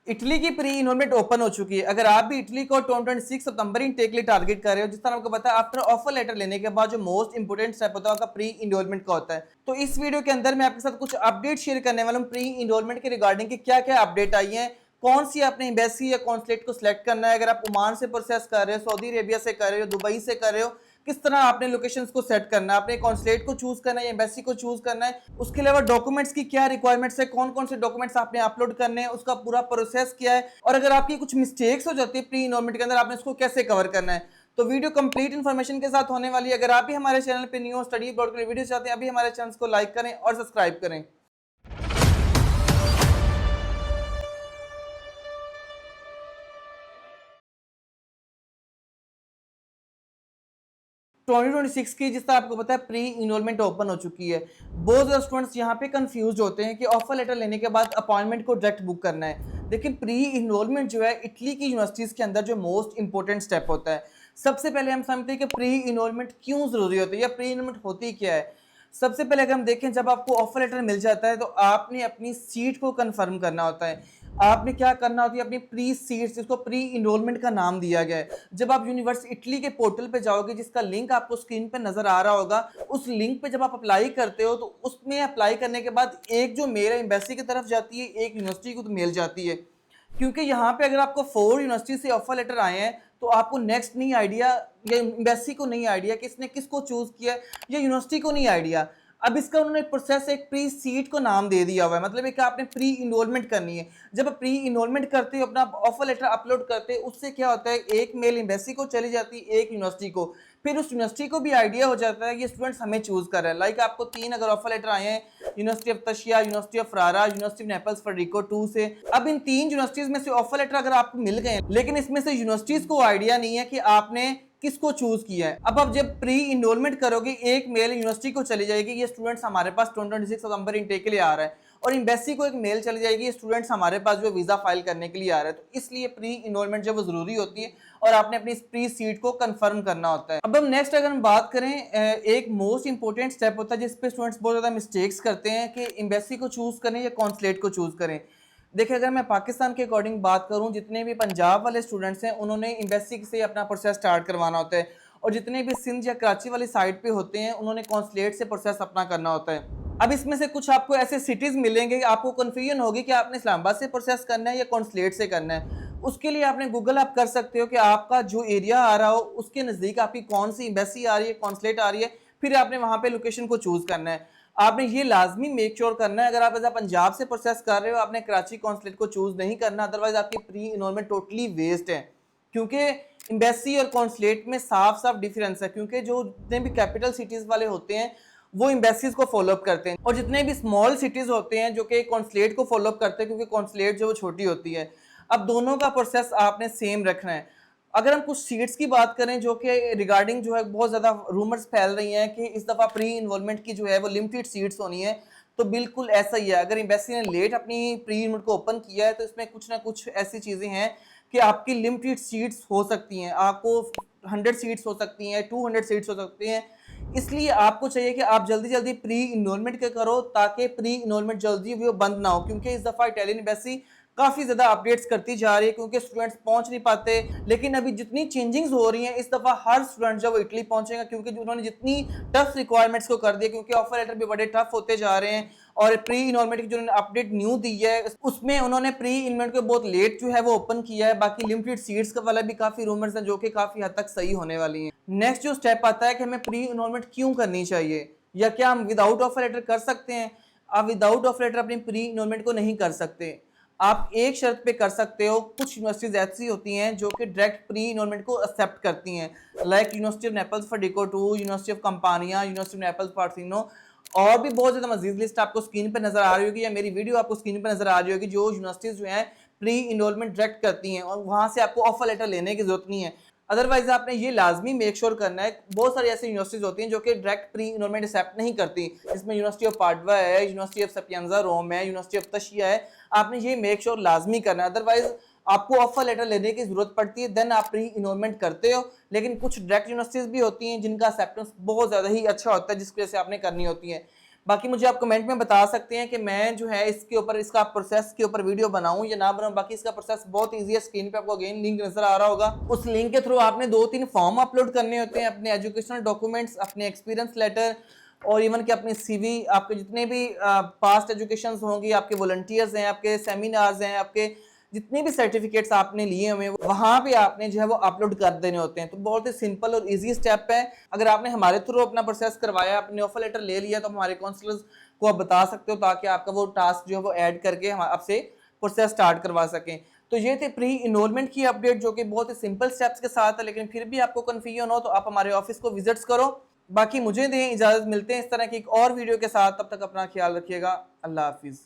Italy की pre enrolment open हो चुकी है। अगर आप भी इटली को 2026 सितंबर इनटेक के लिए टारगेट कर रहे हो, जिस तरह आपको पता है आफ्टर ऑफर लेटर लेने के बाद जो मोस्ट इंपोर्टेंट स्टेप होता है आपका प्री इनरोलमेंट का होता है। तो इस वीडियो के अंदर मैं आपके साथ कुछ अपडेट शेयर करने वाला हूँ प्री इनरोलमेंट के रिगार्डिंग की क्या क्या अपडेट आई है, कौन सी आपने एम्बेसी या कॉन्सुलेट को सिलेक्ट करना है। अगर आप ओमान से प्रोसेस कर रहे हो, सऊदी अरेबिया से कर रहे हो, दुबई से कर रहे हो, किस तरह आपने लोकेशंस को सेट करना है, आपने कॉन्सुलेट को चूज करना है, एम्बेसी को चूज करना है। उसके अलावा डॉक्यूमेंट्स की क्या रिक्वायरमेंट्स है, कौन कौन से डॉक्यूमेंट्स आपने अपलोड करने हैं, उसका पूरा प्रोसेस क्या है, और अगर आपकी कुछ मिस्टेक्स हो जाती है प्री इनरोलमेंट के अंदर, आपने उसको कैसे कवर करना है। तो वीडियो कंप्लीट इन्फॉर्मेशन के साथ होने वाली है। अगर आप भी हमारे चैनल पे न्यू स्टडी अब्रॉड के वीडियो चाहते हैं, अभी हमारे चैनल को लाइक करें और सब्सक्राइब करें। 2026 की जिस तरह आपको पता है प्री इनरोलमेंट ओपन हो चुकी है। बहुत ज़्यादा स्टूडेंट्स यहाँ पे कंफ्यूज होते हैं कि ऑफर लेटर लेने के बाद अपॉइंटमेंट को डायरेक्ट बुक करना है। लेकिन प्री इनरोलमेंट जो है इटली की यूनिवर्सिटीज़ के अंदर जो मोस्ट इंपॉर्टेंट स्टेप होता है। सबसे पहले हम समझते हैं कि प्री इनरोलमेंट क्यों ज़रूरी होती है या प्री इनरोलमेंट होती क्या है। सबसे पहले अगर हम देखें, जब आपको ऑफर लेटर मिल जाता है तो आपने अपनी सीट को कंफर्म करना होता है। आपने क्या करना होती है, अपनी प्री सीट, जिसको प्री इनरोलमेंट का नाम दिया गया है। जब आप यूनिवर्सिटी इटली के पोर्टल पे जाओगे, जिसका लिंक आपको स्क्रीन पे नजर आ रहा होगा, उस लिंक पे जब आप अप्लाई करते हो तो उसमें अप्लाई करने के बाद एक जो मेल है एम्बेसी की तरफ जाती है, एक यूनिवर्सिटी को तो मेल जाती है। क्योंकि यहाँ पे अगर आपको 4 यूनिवर्सिटी से ऑफर लेटर आए हैं तो आपको नेक्स्ट नहीं आइडिया, या एम्बेसी को नहीं आइडिया कि इसने किसको चूज किया है, या यूनिवर्सिटी को नहीं आइडिया। अब इसका उन्होंने प्रोसेस एक प्री सीट को नाम दे दिया हुआ है, मतलब एक आपने प्री इनरोलमेंट करनी है। जब आप प्री इनरोलमेंट करते हो, अपना ऑफर लेटर अपलोड करते हैं, उससे क्या होता है, एक मेल एम्बेसी को चली जाती है, एक यूनिवर्सिटी को। फिर उस यूनिवर्सिटी को भी आइडिया हो जाता है कि स्टूडेंट्स हमें चूज कर रहे हैं। लाइक आपको 3 अगर ऑफर लेटर आए हैं, university of Tuscia, university of Ferrara, university of Naples Federico 2 से। अब इन 3 यूनिवर्सिटीज में से ऑफर लेटर अगर आपको मिल गए, लेकिन इसमें से यूनिवर्सिटीज को आइडिया नहीं है कि आपने किसको चूज किया है। अब आप जब प्री इनरोलमेंट करोगे, एक मेल यूनिवर्सिटी को चली जाएगी, ये स्टूडेंट्स हमारे पास 2026 सितंबर इनटेक के लिए आ रहा है, और एम्बेसी को एक मेल चली जाएगी, स्टूडेंट्स हमारे पास जो वीजा फाइल करने के लिए आ रहा है। तो इसलिए प्री इनरोलमेंट जब वो जरूरी होती है और आपने अपनी प्री सीट को कंफर्म करना होता है। अब हम नेक्स्ट अगर हम बात करें, एक मोस्ट इंपोर्टेंट स्टेप होता है जिसपे स्टूडेंट्स बहुत ज्यादा मिस्टेक्स करते हैं कि एम्बेसी को चूज करें या कॉन्सुलेट को चूज करें। देखिए, अगर मैं पाकिस्तान के अकॉर्डिंग बात करूं, जितने भी पंजाब वाले स्टूडेंट्स हैं उन्होंने एम्बेसी से अपना प्रोसेस स्टार्ट करवाना होता है, और जितने भी सिंध या कराची वाली साइड पे होते हैं उन्होंने कॉन्सुलेट से प्रोसेस अपना करना होता है। अब इसमें से कुछ आपको ऐसे सिटीज मिलेंगे, आपको कन्फ्यूजन होगी कि आपने इस्लामाबाद से प्रोसेस करना है या कॉन्सुलेट से करना है। उसके लिए आपने गूगल आप कर सकते हो कि आपका जो एरिया आ रहा हो उसके नज़दीक आपकी कौन सी एम्बेसी आ रही है, कॉन्सुलेट आ रही है, फिर आपने वहाँ पे लोकेशन को चूज करना है। आपने ये लाजमी मेक श्योर करना है, अगर आप ऐसा पंजाब से प्रोसेस कर रहे हो, आपने कराची कॉन्सुलेट को चूज नहीं करना, अदरवाइज आपकी प्री इनरोलमेंट टोटली वेस्ट है। क्योंकि एम्बेसी और कॉन्सुलेट में साफ साफ डिफरेंस है, क्योंकि जो जितने भी कैपिटल सिटीज वाले होते हैं वो एम्बेसीज को फॉलोअप करते हैं, और जितने भी स्मॉल सिटीज होते हैं जो कि कॉन्सुलेट को फॉलोअप करते हैं, क्योंकि कॉन्सुलेट जो वो छोटी होती है। अब दोनों का प्रोसेस आपने सेम रखना है। अगर हम कुछ सीट्स की बात करें जो कि रिगार्डिंग जो है बहुत ज़्यादा रूमर्स फैल रही हैं कि इस दफ़ा प्री इन्वॉल्वमेंट की जो है वो लिमिटेड सीट्स होनी है, तो बिल्कुल ऐसा ही है। अगर एम्बेसी ने लेट अपनी प्री इन्वॉल्वमेंट को ओपन किया है तो इसमें कुछ ना कुछ ऐसी चीज़ें हैं कि आपकी लिमिटेड सीट्स हो सकती हैं, आपको 100 सीट्स हो सकती हैं, 200 सीट्स हो सकती हैं। इसलिए आपको चाहिए कि आप जल्दी जल्दी प्री इनरोलमेंट के करो, ताकि प्री इनरोलमेंट जल्दी वो बंद ना हो। क्योंकि इस दफ़ा इटालियन एम्बेसी काफ़ी ज़्यादा अपडेट्स करती जा रही है, क्योंकि स्टूडेंट्स पहुंच नहीं पाते। लेकिन अभी जितनी चेंजिंग्स हो रही हैं, इस दफ़ा हर स्टूडेंट जब वो इटली पहुंचेगा, क्योंकि उन्होंने जितनी टफ रिक्वायरमेंट्स को कर दिया, क्योंकि ऑफर लेटर भी बड़े टफ होते जा रहे हैं, और प्री इनरोलमेंट की जो उन्होंने अपडेट न्यू दी है उसमें उन्होंने प्री इनरोलमेंट को बहुत लेट जो है वो ओपन किया है। बाकी लिमिटेड सीट्स का वाला भी काफ़ी रूमर्स हैं जो कि काफ़ी हद तक सही होने वाली हैं। नेक्स्ट जो स्टेप आता है कि हमें प्री इनरोलमेंट क्यों करनी चाहिए, या क्या हम विदाउट ऑफर लेटर कर सकते हैं। आप विदाउट ऑफर लेटर अपनी प्री इनरोलमेंट को नहीं कर सकते। आप एक शर्त पे कर सकते हो, कुछ यूनिवर्सिटीज ऐसी होती हैं जो कि डायरेक्ट प्री इनरोलमेंट को एक्सेप्ट करती हैं, like university of Naples Federico 2, university of Campania, university of Naples Parthenope, और भी बहुत ज्यादा मजीद लिस्ट आपको स्क्रीन पे नजर आ रही होगी, या मेरी वीडियो आपको स्क्रीन पे नजर आ रही होगी, जो यूनिवर्सिटीज जो हैं प्री इनरोलमेंट डायरेक्ट करती हैं, और वहां से आपको ऑफर लेटर लेने की जरूरत नहीं है। अदरवाइज आपने ये लाजमी मेक श्योर करना है, बहुत सारी ऐसी यूनिवर्सिटीज होती हैं जो कि डायरेक्ट प्री इनरोलमेंट एक्सेप्ट नहीं करती, जिसमें यूनिवर्सिटी ऑफ पाडवा है, यूनिवर्सिटी ऑफ सपियंजा रोम है, यूनिवर्सिटी ऑफ तशिया है। आपने ये मेक श्योर लाजमी करना है, अदरवाइज आपको ऑफर लेटर लेने की जरूरत पड़ती है, देन आप प्री इनरोलमेंट करते हो। लेकिन कुछ डायरेक्ट यूनिवर्सिटीज भी होती हैं जिनका एक्सेप्टेंस बहुत ज्यादा ही अच्छा होता है, जिसकी वजह से आपने करनी होती है। बाकी मुझे आप कमेंट में बता सकते हैं कि मैं जो है इसके ऊपर, इसका प्रोसेस के ऊपर वीडियो बनाऊं या ना बनाऊं। बाकी इसका प्रोसेस बहुत ईजी है, स्क्रीन पे आपको अगेन लिंक नजर आ रहा होगा। उस लिंक के थ्रू आपने 2-3 फॉर्म अपलोड करने होते हैं, अपने एजुकेशनल डॉक्यूमेंट्स, अपने एक्सपीरियंस लेटर और इवन कि अपनी सीवी, आपके जितने भी पास्ट एजुकेशन होंगी, आपके वॉलंटियर्स हैं, आपके सेमिनार्स हैं, आपके जितने भी सर्टिफिकेट्स आपने लिए हुए वहां पे आपने जो है वो अपलोड कर देने होते हैं। तो बहुत ही सिंपल और इजी स्टेप है। अगर आपने हमारे थ्रू अपना प्रोसेस करवाया, अपने ऑफर लेटर ले लिया, तो हमारे काउंसलर्स को आप बता सकते हो ताकि आपका वो टास्क जो है वो ऐड करके हम आपसे प्रोसेस स्टार्ट करवा सकें। तो ये थे प्री इनरोलमेंट की अपडेट, जो कि बहुत ही सिंपल स्टेप्स के साथ है। लेकिन फिर भी आपको कंफ्यूजन हो तो आप हमारे ऑफिस को विजिट्स करो। बाकी मुझे दें इजाजत, मिलते हैं इस तरह की एक और वीडियो के साथ। तब तक अपना ख्याल रखिएगा। अल्लाह हाफिज।